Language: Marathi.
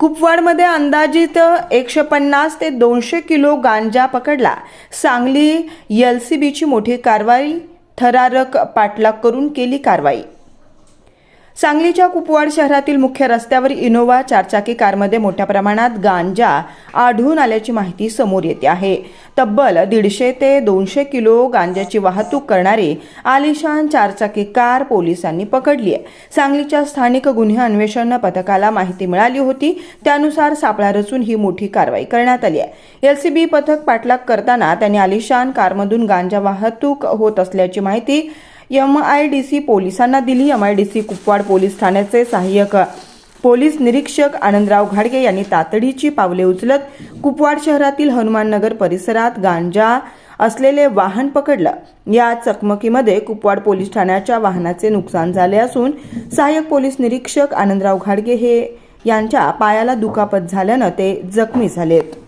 कुपवाडमध्ये अंदाजित 150 ते 200 किलो गांजा पकडला। सांगली एलसीबीची मोठी कारवाई, थरारक पाठलाग करून केली कारवाई। सांगलीच्या कुपवाड शहरातील मुख्य रस्त्यावर इनोव्हा चारचाकी कारमध्ये मोठ्या प्रमाणात गांजा आढळून आल्याची माहिती समोर येते आहे। तब्बल 150 ते 200 किलो गांजाची वाहतूक करणारी आलिशान चारचाकी कार पोलिसांनी पकडली आहे। सांगलीच्या स्थानिक गुन्हे अन्वेषण पथकाला माहिती मिळाली होती, त्यानुसार सापळा रचून ही मोठी कारवाई करण्यात आली आहे। एलसीबी पथक पाठलाग करताना त्यांनी आलिशान कारमधून गांजा वाहतूक होत असल्याची माहिती MIDC पोलिसांना दिली। MIDC कुपवाड पोलीस ठाण्याचे सहाय्यक पोलीस निरीक्षक आनंदराव घाडगे यांनी तातडीची पावले उचलत कुपवाड शहरातील हनुमाननगर परिसरात गांजा असलेले वाहन पकडलं। या चकमकीमध्ये कुपवाड पोलीस ठाण्याच्या वाहनाचे नुकसान झाले असून सहाय्यक पोलीस निरीक्षक आनंदराव घाडगे यांच्या पायाला दुखापत झाल्यानं ते जखमी झालेत।